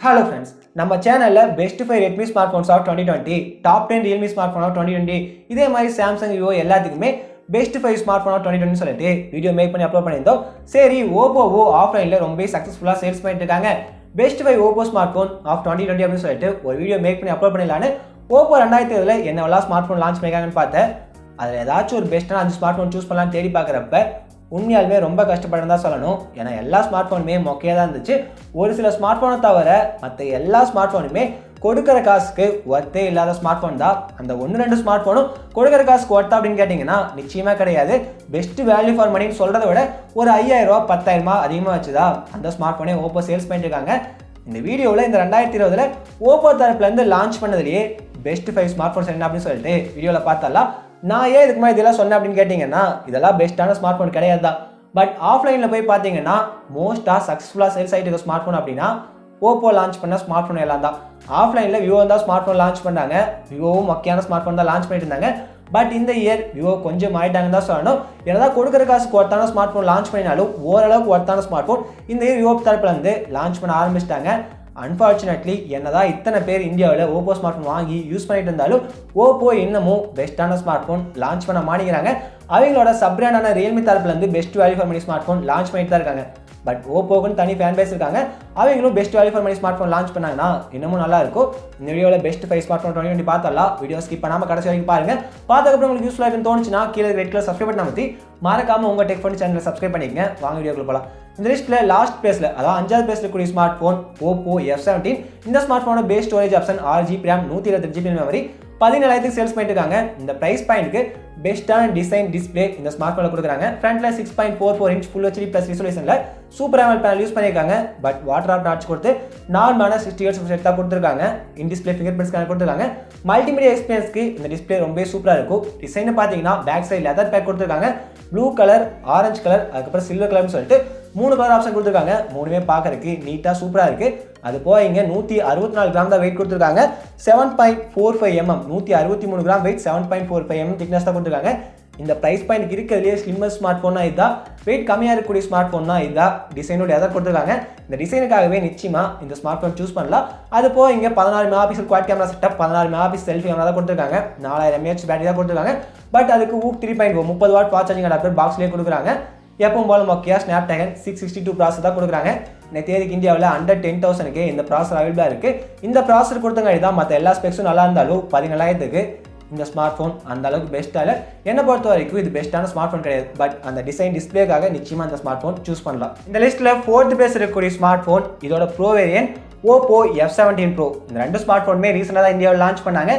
Hello friends, நம்ம சேனல்ல best 5 Redmi smartphones of 2020, top 10 Realme smartphone of 2020, இதே மாதிரி Samsung, Vivo எல்லாத்துக்குமே பெஸ்ட் 5 smartphone of 2020 சொல்லிட்டு வீடியோ மேக் பண்ணி அப்லோட் பண்ணியிருந்தோம். சரி, Oppo ஆஃப்லைன்ல ரொம்ப சக்சஸ்ஃபுல்லா சேல்ஸ் பண்ணிட்டு இருக்காங்க. பெஸ்ட் 5 Oppo smartphone of 2020 அப்படின்னு சொல்லிட்டு ஒரு வீடியோ மேக் பண்ணி அப்லோட் பண்ணிடலான்னு Oppo 2020ல என்னவெல்லாம் ஸ்மார்ட்ஃபோன் லான்ச் பண்ணிருக்காங்கன்னு பார்த்தேன். அதில் ஏதாச்சும் ஒரு பெஸ்ட்டான 5 ஸ்மார்ட்ஃபோன் சூஸ் பண்ணலான்னு தேடி பார்க்குறப்ப உண்மையாலுமே ரொம்ப கஷ்டப்பட்டு தான் சொல்லணும். ஏன்னா எல்லா ஸ்மார்ட்ஃபோனுமே மொக்கையாக தான் இருந்துச்சு. ஒரு சில ஸ்மார்ட்ஃபோனை தவிர மற்ற எல்லா ஸ்மார்ட்ஃபோனுமே கொடுக்குற காசுக்கு ஒர்த்தே இல்லாத ஸ்மார்ட்ஃபோன் தான். அந்த 1-2 ஸ்மார்ட்ஃபோனும் கொடுக்குற காசுக்கு ஒர்த்தா அப்படின்னு கேட்டிங்கன்னா நிச்சயமாக கிடையாது. பெஸ்ட் வேல்யூ ஃபார் மணின்னு சொல்கிறத விட ஒரு 5000 10,000 அதிகமாக வச்சுதா அந்த ஸ்மார்ட்ஃபோனே ஓப்போ சேல்ஸ் பண்ணிட்டு இருக்காங்க. இந்த வீடியோவில் இந்த 2020ல் ஓப்போ தரப்புலேருந்து லான்ச் பண்ணதுலேயே பெஸ்ட் 5 ஸ்மார்ட்ஃபோன்ஸ் என்ன அப்படின்னு சொல்லிட்டு வீடியோவில் பார்த்தாலாம். நான் ஏன் இதுக்கு மாதிரி இதெல்லாம் சொன்னேன் அப்படின்னு கேட்டிங்கன்னா இதெல்லாம் பெஸ்ட்டான ஸ்மார்ட் ஃபோன் கிடையாது தான். பட் ஆஃப்லைனில் போய் பார்த்தீங்கன்னா மோஸ்ட்டாக சக்ஸஸ்ஃபுல்லாக சேல்ஸ் ஆகிட்டு இருக்க ஸ்மார்ட் ஃபோன் அப்படின்னா ஓப்போ லான்ச் பண்ண ஸ்மார்ட் ஃபோன் எல்லாம் தான். ஆஃப்லைனில் விவோ தான் ஸ்மார்ட் ஃபோன் லான்ச் பண்ணாங்க. விவோவும் முக்கியமான ஸ்மார்ட் ஃபோன் தான் லான்ச் பண்ணிட்டு இருந்தாங்க. பட் இந்த இயர் விவோ கொஞ்சம் மாறிட்டாங்கன்னு தான் சொல்லணும். ஏன்னா கொடுக்குற காசுக்கு ஒர்த்தான ஸ்மார்ட் ஃபோன் லான்ச் பண்ணினாலும் ஓரளவுக்கு ஒர்த்தான ஸ்மார்ட் ஃபோன் இந்த இயர் விவோ தரப்புலேருந்து லான்ச் பண்ண ஆரம்பிச்சிட்டாங்க. அன்ஃபார்ச்சுனேட்லி என்னதான் இத்தனை பேர் இந்தியாவில் ஓப்போ ஸ்மார்ட் ஃபோன் வாங்கி யூஸ் பண்ணிட்டு இருந்தாலும் ஓப்போ இன்னமும் பெஸ்ட்டான ஸ்மார்ட் ஃபோன் லான்ச் பண்ண மாட்டேங்கிறாங்க. அவங்களோட சப் பிராண்டான ரியல்மி தரப்புலேருந்து best value for money smartphone launch பண்ணிட்டு தான் இருக்காங்க. பட் ஓப்போக்குன்னு தனி ஃபேன் பேஸ் இருக்காங்க. அவங்களும் best value for money smartphone launch பண்ணாங்கன்னா இன்னமும் நல்லா இருக்கும். இந்த வீடியோவில் பெஸ்ட் 5 ஸ்மார்ட் ஃபோன் 2020 பார்த்தலாம். வீடியோ ஸ்கிப் பண்ணாமல் கடைசி வரைக்கும் பாருங்க. பார்த்ததுக்கப்புறம் உங்களுக்கு யூஸ்ஃபுல்லாக இருக்குன்னு தோணுச்சுன்னா கீழே ரெட் கலர் சப்ஸ்கிரைப் பண்ண மாற்றி மறக்காம உங்கள் டெக் ஃபோன் சேனலை சப்ஸ்கிரைப் பண்ணிக்கங்க. வாங்க வீடியோக்குள்ள போகலாம். இந்த லிஸ்ட்டில் லாஸ்ட் பிளேஸில் அதாவது 5வது பிளேஸில் கூடிய ஸ்மார்ட் ஃபோன் ஓப்போ F17. இந்த ஸ்மார்ட் ஃபோனோட base storage option 6GB RAM 128GB memory 17,000 sales பண்ணிட்டு இருக்காங்க. இந்த பிரைஸ் பாயிண்ட்க்கு பெஸ்ட்டான டிசைன் டிஸ்பிளே இந்த ஸ்மார்ட் ஃபோனில் கொடுக்குறாங்க. ஃப்ரண்ட்டில் 6.44 inch ஃபுல் HD ப்ளஸ் ரிசொல்யூஷனில் சூப்பர் AMOLED பேனல் யூஸ் பண்ணியிருக்காங்க. பட் வாட்டர் ஆஃப் டாச் கொடுத்து நார்மலான 60 Hz செட்டாக கொடுத்துருக்காங்க. In display fingerprint scanner கொடுத்துருக்காங்க. மல்டிமீடியா எக்ஸ்பீரியன்ஸ்க்கு இந்த டிஸ்பிளே ரொம்ப சூப்பராக இருக்கும். டிசைன் பார்த்தீங்கன்னா பேக் சைடு லெதர் பேக் கொடுத்துருக்காங்க. ப்ளூ கலர், ஆரஞ்சு கலர், அதுக்கப்புறம் சில்வர் கலர்னு சொல்லிட்டு 3 கலர் ஆப்ஷன் கொடுத்துருக்காங்க. 3மே பார்க்கறதுக்கு நீட்டாக சூப்பராக இருக்குது. அது போக இங்கே 164 கிராம் தான் வெயிட் கொடுத்துருக்காங்க. 7.45 mm 163 gram wait 7.45 mm thickness தான் கொடுத்துருக்காங்க. இந்த ப்ரைஸ் பாயிண்ட் இருக்கிறதுலே ஸ்லிம்மர் ஸ்மார்ட் ஃபோனாக இதுதான். வெயிட் கம்மியாக இருக்கக்கூடிய ஸ்மார்ட் ஃபோன்னா இதுதான். டிசைனோட எதாவது கொடுத்துருக்காங்க. இந்த டிசைனுக்காகவே நிச்சயமாக இந்த ஸ்மார்ட் ஃபோன் சூஸ் பண்ணலாம். அது போக இங்கே 16 MP quad camera setup, 16 MP selfie camera தான் கொடுத்துருக்காங்க. 4000 mAh பேட்டரி தான் கொடுத்துருக்காங்க. பட் அதுக்கு ஊக் 3.0 30 வாட் ஃபாஸ்ட் சார்ஜிங் அடாப்டர் பாக்ஸ்லேயே கொடுக்குறாங்க. எப்பவும் போல மொக்கையாக ஸ்னாப்டிராகன் 662 ப்ராசர் தான் கொடுக்குறாங்க. தேதிக்கு இந்தியாவில் அண்டர் 10,000க்கு இந்த ப்ராசர் அவைலபிளாக இருக்குது. இந்த ப்ராசர் கொடுத்தங்காடி தான் மற்ற எல்லா ஸ்பெக்ஸும் நல்லா இருந்தாலும் 17,000க்கு இந்த ஸ்மார்ட் ஃபோன் அந்த அளவுக்கு பெஸ்ட்டாக இல்லை. என்னை பொறுத்த வரைக்கும் இது பெஸ்ட்டான ஸ்மார்ட் ஃபோன் கிடையாது. பட் அந்த டிசைன் டிஸ்பிளேக்காக நிச்சயமாக அந்த ஸ்மார்ட் ஃபோன் சூஸ் பண்ணலாம். இந்த லிஸ்ட்டில் 4th பிளேஸ் இருக்கக்கூடிய ஸ்மார்ட் ஃபோன் இதோட bro variant Oppo F17 Pro. இந்த 2 ஸ்மார்ட் ஃபோனுமே ரீசெண்டாக தான் இந்தியாவில் லான்ச் பண்ணாங்க.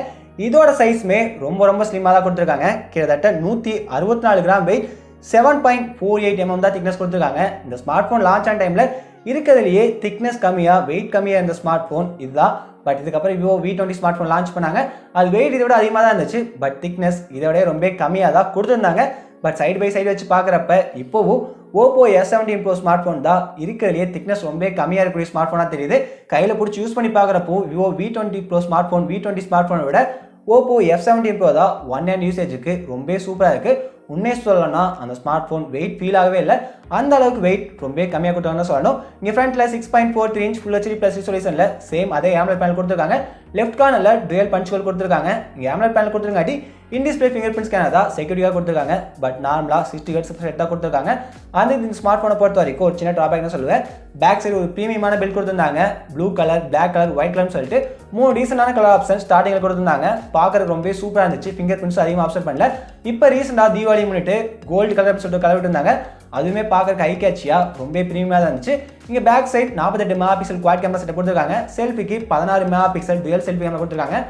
இதோட சைஸுமே ரொம்ப ஸ்லிம்மாக தான் கொடுத்துருக்காங்க. கிட்டத்தட்ட 164 கிராம் வெயிட் 7.48 mm தான் திக்னஸ் கொடுத்துருக்காங்க. இந்த ஸ்மார்ட் ஃபோன் லான்ச் ஆன டைமில் இருக்கிறதுலையே திக்னஸ் கம்மியாக வெயிட் கம்மியாக இருந்த ஸ்மார்ட் ஃபோன் இதுதான். பட் இதுக்கப்புறம் Vivo V20 smart phone launch பண்ணாங்க. அது வெயிட் இதை விட அதிகமாக தான் இருந்துச்சு. பட் திக்னஸ் இதை விட ரொம்ப கம்மியாக தான் கொடுத்துருந்தாங்க. பட் சைடு பை சைடு வச்சு பார்க்குறப்ப இப்போவும் Oppo F17 Pro smart phone தான் இருக்கிறதுலையே திக்னஸ் ரொம்ப கம்மியாக இருக்கக்கூடிய ஸ்மார்ட் ஃபோனாக தெரியுது. கையில் பிடிச்சி யூஸ் பண்ணி பார்க்குறப்போ Vivo V20 Pro smart phone V20 smart ஃபோனை விட ஓப்போ F17 Pro தான் ஒன் ஹேண்ட் யூசேஜுக்கு ரொம்ப சூப்பராக இருக்குது. உண்மையை சொல்லணும்னா அந்த ஸ்மார்ட் ஃபோன் வெயிட் ஃபீல் ஆகவே இல்லை. அந்த அளவுக்கு வெயிட் ரொம்ப கம்மியாக கொடுத்தாங்கன்னு சொல்லணும். இங்கே ஃப்ரண்ட்டில் 6.43 inch ஃபுல் HD ப்ளஸ் ரிசொல்யூஷனில் சேம் அதே AMOLED பேனல் கொடுத்துருக்காங்க. லெஃப்ட் கார்னரில் டுவல் பஞ்ச் ஹோல் கொடுத்துருக்காங்க. இங்கே AMOLED பேனல் கொடுத்துருக்காட்டி in display fingerprint scanner தான் செக்யூரிட்டியாக கொடுத்துருக்காங்க. பட் நார்மலாக 60 Hz செட் தான் கொடுத்துருக்காங்க. அந்த இந்த ஸ்மார்ட் ஃபோனை பொறுத்த வரைக்கும் ஒரு சின்ன ட்ராபேக் தான் சொல்லுவேன். பேக் சைடு ஒரு ப்ரீமியமான பில் கொடுத்துருந்தாங்க. Blue colour, black colour, white கலர்னு சொல்லிட்டு 3 டீசெண்டான கலர் ஆப்ஷன் ஸ்டார்டிங்கில் கொடுத்துருந்தாங்க. பார்க்குறதுக்கு ரொம்ப சூப்பராக இருந்துச்சு. ஃபிங்கர் பிரிண்ட்ஸ் அதிகமாக ஆப்ஷன் பண்ணல. இப்போ ரீசெண்டாக தீபாவளி முன்னிட்டு கோல்டு கலர் சொல்லிட்டு கலர் விட்டுருந்தாங்க. அதுவுமே பார்க்குறக்கு ஹை கேட்சியாக ரொம்ப ப்ரீமியமாக தான் இருந்துச்சு. இங்கே back side 48 MP quad camera setup கொடுத்துருக்காங்க. செல்ஃபிக்கு 16 MP டுவல் செல்ஃபி கேமரா கொடுத்துருக்காங்க.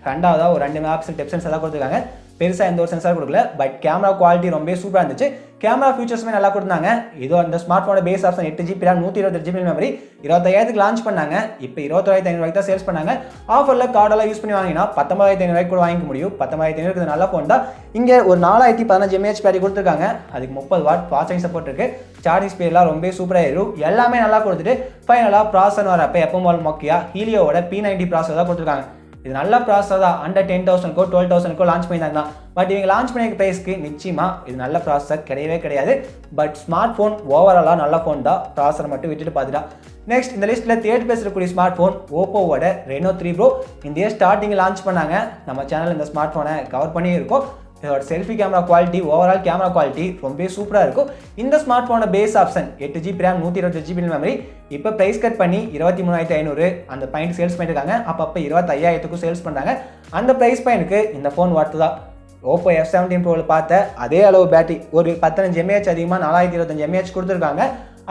ரெண்டாவதாக ஒரு 2 MP டெப் சென்சார் தான் கொடுத்துருக்காங்க. பெருசாக எந்த ஒரு சென்சார் கொடுக்கல. பட் கேமரா குவாலிட்டி ரொம்ப சூப்பராக இருந்துச்சு. கேமரா ஃபீச்சர்ஸுமே நல்லா கொடுத்தாங்க. இதோ அந்த ஸ்மார்ட் ஃபோனோட base option 8GB RAM 128GB memory 25,000க்கு லான்ச் பண்ணாங்க. இப்போ 21,500 தான் சேல்ஸ் பண்ணாங்க. ஆஃபரில் கார்டெல்லாம் யூஸ் பண்ணி வாங்கினா 19,500 கூட வாங்கிக்க முடியும். 19,500 நல்ல ஃபோன் தான். இங்கே ஒரு 4015 mAh பேட்டரி கொடுத்துருக்காங்க. அதுக்கு 30 வாட் ஃபாஸ்ட் சார்ஜிங் சப்போர்ட் இருக்குது. சார்ஜிங் ஸ்பீட்லாம் ரொம்ப சூப்பராக இருக்கும். எல்லாமே நல்லா கொடுத்துட்டு ஃபைனலாக ப்ராசர் வரப்போ எப்போ மொக்கையாக ஹீலியோட P90 ப்ராசர் தான் கொடுத்துருக்காங்க. இது நல்ல ப்ராசஸர் தான். அண்டர் 10,000க்கோ 12,000க்கோ லான்ச் பண்ணியிருந்தாங்க. பட் இவங்க லான்ச் பண்ணியிருக்க ப்ரைஸ்க்கு நிச்சயமாக இது நல்ல ப்ராசஸர் கிடையவே கிடையாது. பட் ஸ்மார்ட் ஃபோன் ஓவராலாக நல்ல ஃபோன் தான், ப்ராசஸர் மட்டும் விட்டுட்டு பார்த்துட்டா. நெக்ஸ்ட் இந்த லிஸ்ட்டில் தேர்ட் பிளேஸ் இருக்கக்கூடிய ஸ்மார்ட் ஃபோன் ஓப்போவோட ரெனோ 3 ப்ரோ. இந்த இயர் ஸ்டார்டிங் லான்ச் பண்ணாங்க. நம்ம சேனல் இந்த ஸ்மார்ட் ஃபோனை கவர் பண்ணி இருக்கோம். இதோட selfie camera quality, overall camera quality ரொம்ப சூப்பராக இருக்கும். இந்த ஸ்மார்ட் ஃபோனோட base option 8GB RAM 128GB memory. இப்போ ப்ரைஸ் கட் பண்ணி 23,500 அந்த பாயிண்ட் சேல்ஸ் பண்ணியிருக்காங்க. அப்பப்போ 25,000க்கும் சேல்ஸ் பண்ணுறாங்க. அந்த ப்ரைஸ் பாயிண்ட்டுக்கு இந்த ஃபோன் வாட்டு தான். ஓப்போ F17 ப்ரோவில் பார்த்த அதே அளவு பேட்டரி, ஒரு 15 mAh அதிகமாக 4025 mAh கொடுத்துருக்காங்க.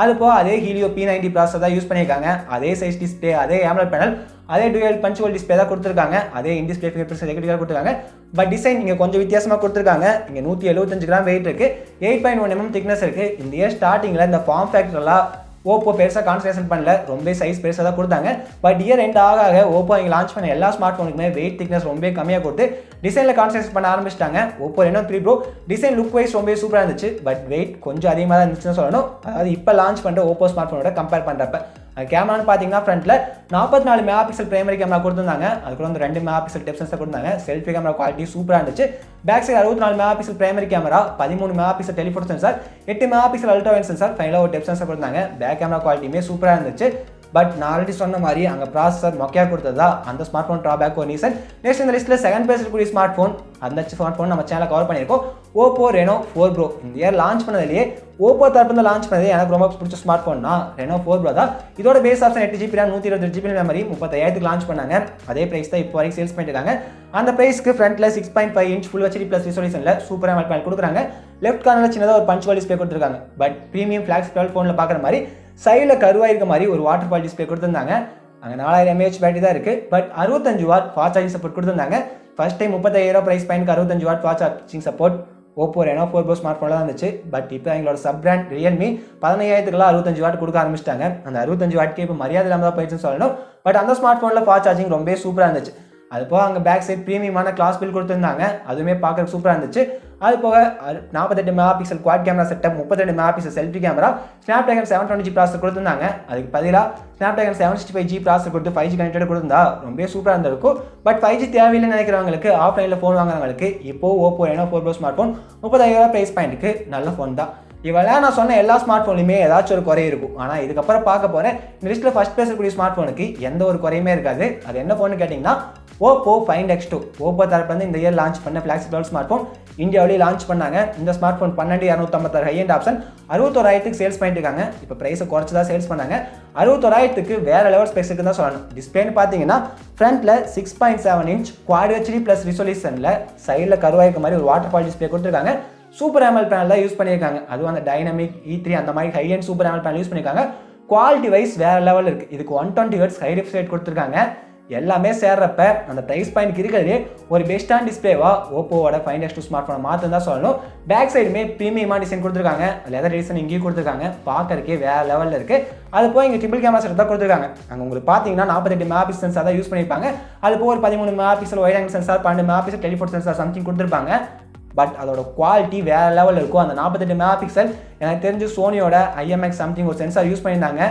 அது போக அதே ஹீலியோ P90 ப்ராசஸர் தான் யூஸ் பண்ணியிருக்காங்க. அதே சைஸ் டிஸ்பிளே, அதே AMOLED பேனல், அதே டுவல் பஞ்சுவல் டிஸ்பிளே தான் கொடுத்துருக்காங்க. அதே இன் டிஸ்பிளே ஃபிங்கர் செக்யூரிட்டியாக கொடுத்துருக்காங்க. பட் டிசைன் இங்கே கொஞ்சம் வித்தியாசமாக கொடுத்துருக்காங்க. இங்கே 175 கிராம் வெயிட் இருக்குது, 8.1 mm திக்னஸ் இருக்குது. இந்த இயர் ஸ்டார்டிங்கில் இந்த ஃபார்ம் ஃபேக்டர்லாம் ஓப்போ பெருசாக கான்சன்ட்ரேஷன் பண்ணல, ரொம்ப சைஸ் பெருசாக தான் கொடுத்தாங்க. பட் இயர் எண்ட் ஆக ஓப்போ இங்கே லான்ச் பண்ண எல்லா ஸ்மார்ட் ஃபோனுக்குமே வெயிட் திக்னஸ் ரொம்ப கம்மியாக கொடுத்து டிசைனில் கான்சன்ட்ரேஷன் பண்ண ஆரம்பிச்சிட்டாங்க. Oppo Reno 3 pro design look wise ரொம்ப சூப்பராக இருந்துச்சு. பட் வெயிட் கொஞ்சம் அதிகமாக தான் இருந்துச்சுன்னு சொல்லணும். அதாவது இப்போ லான்ச் பண்ணுற ஓப்போ ஸ்மார்ட் ஃபோனோட கம்பேர் பண்ணுறப்ப கேமரான்னு பார்த்தீங்கன்னா ஃப்ரண்ட்டில் 44 மெகாபிக்சல் பிரைமரி கேமரா கொடுத்துருந்தாங்க. அதுக்கு வந்து 2 மெகாபிக்சல் டெப்த் சென்சார் கொடுத்தாங்க. செல்ஃபி கேமரா குவாலிட்டி சூப்பராக இருந்துச்சு. Back side 64 megapixel primary camera, 13 megapixel telephoto sensor, 8 megapixel ultra wide sensor, ஃபைனலாக ஒரு டெப்த் சென்சார் கொடுத்தாங்க. பேக் கேமரா குவாலிட்டியுமே சூப்பராக இருந்துச்சு. பட் நான் ஆல்ரெடி சொன்ன மாதிரி அங்கே ப்ராசஸர் மொக்கையாக கொடுத்ததா அந்த ஸ்மார்ட் ஃபோன் ட்ராபேக் ஒரு ரீசன். நெக்ஸ்ட் இந்த லிஸ்ட்டில் செகண்ட் பிளேஸ் இருக்கக்கூடிய ஸ்மார்ட் ஃபோன், அந்த ஸ்மார்ட் ஃபோன் நம்ம சேனல் கவர் பண்ணியிருக்கோம். Oppo Reno 4 bro. இந்த இயர் லான்ச் பண்ணதுலேயே ஓப்போ தரப்பு லான்ச் பண்ணது எனக்கு ரொம்ப பிடிச்ச ஸ்மார்ட் ஃபோன்னா ரெனோ 4 ப்ரோ தான். இதோட base option 8GB RAM 128GB memory 35,000க்கு லான்ச் பண்ணாங்க. அதே ப்ரைஸ் தான் இப்போ வரைக்கும் சேல்ஸ் பண்ணியிருக்காங்க. அந்த ப்ரைஸ்க்கு ஃப்ரண்ட்டில் 6.5 inch ஃபுல் HD ப்ளஸ் ரிசொல்யூஷனில் சூப்பர் AMOLED பேனல் கொடுக்குறாங்க. லெஃப்ட் கார்னரில் சின்னதாக ஒரு பஞ்சுவல் டிஸ்பிளே கொடுத்துருக்காங்க. பட் ப்ரீமியம் ஃபிளாக்ஷிப் லெவல் ஃபோனில் பார்க்குற மாதிரி சைடில் கருவாக இருக்க மாதிரி ஒரு வாட்டர் ஃபால் டிஸ்பிளே கொடுத்துருந்தாங்க. அங்கே 4000 mAh பேட்டரி தான் இருக்குது. But 65 watt fast charging support கொடுத்துருந்தாங்க. ஃபர்ஸ்ட் டைம் 35,000 ப்ரைஸ் பாயிண்ட்க்கு 65 watt fast charging support Oppo Reno 4 pro smart ஃபோனில் தான் இருந்துச்சு. பட் இப்போ எங்களோட சப் பிராண்ட் ரியல்மி 15,000க்குலாம் 65 வாட் கொடுக்க ஆரம்பிச்சிட்டாங்க. அந்த 65 வாட்க்கு இப்போ மரியாதை இல்லாமல் தான் போயிடுச்சுன்னு சொல்லணும். பட் அந்த ஸ்மார்ட் ஃபோனில் ஃபாஸ்ட் சார்ஜிங் ரொம்ப சூப்பராக இருந்துச்சு. அது போக அங்கே பேக் சைட் ப்ரீமியமான கிளாஸ் பில் கொடுத்துருந்தாங்க. அதுவுமே பார்க்க சூப்பராக இருந்துச்சு. அது போக 48 megapixel quad camera setup, 32 megapixel selfie camera, Snapdragon 720G processor கொடுத்துருந்தாங்க. அதுக்கு பதிலாக ஸ்னாப்டிராகன் 765G ப்ராசஸர் கொடுத்து 5G கனெக்டட் கொடுத்தா ரொம்ப சூப்பராக இருந்திருக்கும். பட் 5G தேவையில்லைன்னு நினைக்கிறவங்களுக்கு, ஆஃப்லைனில் ஃபோன் வாங்குறவங்களுக்கு இப்போ Oppo Reno 4 pro smartphone 30,000 price பாயிண்ட்டுக்கு நல்ல ஃபோன் தான். இவெல்லாம் நான் சொன்ன எல்லா ஸ்மார்ட் ஃபோன்லையுமே ஏதாச்சும் ஒரு குறை இருக்கும். ஆனால் இதுக்கப்புறம் பார்க்க போகிறேன் இந்த லிஸ்ட்டில் ஃபஸ்ட் பிளேஸ் இருக்கக்கூடிய ஸ்மார்ட் ஃபோனுக்கு எந்த ஒரு குறையுமே இருக்காது. அது என்ன ஃபோன்னு கேட்டிங்கன்னா ஓப்போ Find X2. ஓப்போ தரப்பு வந்து இந்த இயர் லான்ச் பண்ண ஃபிளாக்ஷிப் லெவல் ஸ்மார்ட் ஃபோன் இந்தியாவிலேயே லான்ச் பண்ணாங்க. இந்த smart phone 12,256 high end option 61,000க்கு சேல்ஸ் பண்ணிட்டு இருக்காங்க. இப்போ ப்ரைஸை குறைச்சி தான் சேல்ஸ் பண்ணாங்க. 61,000க்கு வேறு லெவல் ஸ்பெக்ஸுக்கு தான் சொல்லணும். டிஸ்பிளேன்னு பார்த்தீங்கன்னா ஃப்ரண்ட்டில் 6.7 inch குவாட் HD ப்ளஸ் ரிசொல்யூஷனில் சைடில் கருவாய்க்க மாதிரி ஒரு வாட்டர் ஃபால் டிஸ்பிளே கொடுத்துருக்காங்க. சூப்பர் AMOLED பேனல் தான் யூஸ் பண்ணியிருக்காங்க. அதுவும் அந்த டைனமிக் E3 அந்த மாதிரி high and super AMOLED panel use பண்ணியிருக்காங்க. குவாலிட்டி வைஸ் வேறு லெவல் இருக்குது. இதுக்கு 120 Hz ஹை ரிஃப்ரெஷ் ரேட் கொடுத்துருக்காங்க. எல்லாமே சேர்றப்ப அந்த ப்ரைஸ் பாயிண்ட் இருக்கிறதே ஒரு பெஸ்டான டிஸ்பிளேவா ஓப்போவோட Find X2 ஸ்மார்ட் ஃபோனை மாற்றம் தான் சொல்லணும். பேக் சைடுமே ப்ரீமியமாக டிசைன் கொடுத்துருக்காங்க. லெதர் டிசைன் இங்கேயும் கொடுத்துருக்காங்க. பார்க்கறக்கே வேறு லெவலில் இருக்குது. அது போய் இங்கே ட்ரிபிள் கேமரா செட் தான் கொடுத்துருக்காங்க. அங்கே உங்களுக்கு பார்த்தீங்கன்னா 48 மெகாபிக்சல் சென்சார் தான் யூஸ் பண்ணியிருப்பாங்க. அது போக ஒரு 13 megapixel wide angle sensor, 12 megapixel telephoto sensor something கொடுத்துருப்பாங்க. பட் அதோட குவாலிட்டி வேறு லெவலில் இருக்கும். அந்த 48 மெகாபிக்சல் எனக்கு தெரிஞ்சு சோனியோட IMX சம்திங் ஒரு சென்சார் யூஸ் பண்ணியிருந்தாங்க.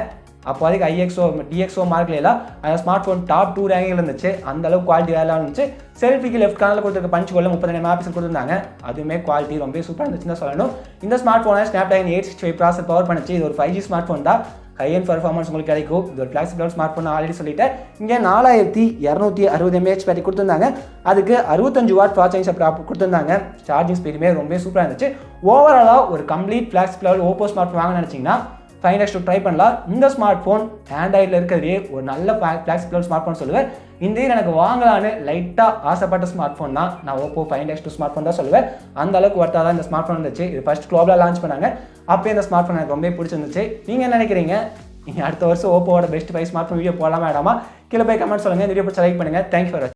அப்போ அதுக்கு IXO DXO மார்க்லாம் அந்த ஸ்மார்ட் ஃபோன் டாப் 2 ரேங்கில் இருந்துச்சு. அந்த அளவுக்கு குவாலிட்டி வேலை இருந்துச்சு. செல்ஃபிக்கு லெஃப்ட் கார்னரில் கொடுத்துருக்க பஞ்ச் கோலில் 32 மெகாபிக்சல் கொடுத்துருந்தாங்க. அதுவுமே குவாலிட்டி ரொம்ப சூப்பராக இருந்துச்சுன்னு சொல்லணும். இந்த ஸ்மார்ட் ஃபோனை ஸ்னாப்டிராகன் 865 ப்ராசஸர் பவர் பண்ணிச்சு. இது ஒரு 5G ஸ்மார்ட் ஃபோன் தான். ஹை அண்ட் பர்ஃபார்மன்ஸ் உங்களுக்கு கிடைக்கும். இது ஒரு flagship level smart phone already சொல்லிட்டேன். இங்கே 4260 mAh பேட்டரி கொடுத்துருந்தாங்க. அதுக்கு 65 வாட் ஃபாஸ்ட் சார்ஜிங் சப்போர்ட் கொடுத்துருந்தாங்க. சார்ஜிங் ஸ்பீடுமே ரொம்ப சூப்பராக இருந்துச்சு. ஓவராலாக ஒரு complete flagship level Oppo smart phone வாங்க நினச்சிங்கன்னா Find X2 ட்ரை பண்ணலாம். இந்த ஸ்மார்ட் ஃபோன் ஆண்ட்ராய்டில் இருக்கிறதே ஒரு நல்ல ஃபிளாக்ஷிப் லெவல் ஸ்மார்ட் ஃபோன் சொல்லுவேன். இந்த இயர் எனக்கு வாங்கலான்னு லைட்டாக ஆசைப்பட்ட ஸ்மார்ட் ஃபோன் தான் நான் Oppo Find X2 smart phone தான் சொல்லுவேன். அந்த அளவுக்கு ஒர்த்தாக தான் இந்த ஸ்மார்ட் ஃபோன் இருந்துச்சு. இது ஃபர்ஸ்ட் குளோபலாக லான்ச் பண்ணாங்க. அப்போ இந்த ஸ்மார்ட் ஃபோன் எனக்கு ரொம்ப பிடிச்சிருந்துச்சு. நீங்கள் என்ன நினைக்கிறீங்க? நீங்கள் அடுத்த வருஷம் ஓப்போவோட பெஸ்ட் 5 ஸ்மார்ட் ஃபோன் வீடியோ போடலாமா வேண்டாமா? கீழே போய் கமெண்ட் சொல்லுங்கள். இந்த வீடியோ பிடிச்ச லைக் பண்ணுங்கள். தேங்க்யூ ஃபார் வாட்சிங்.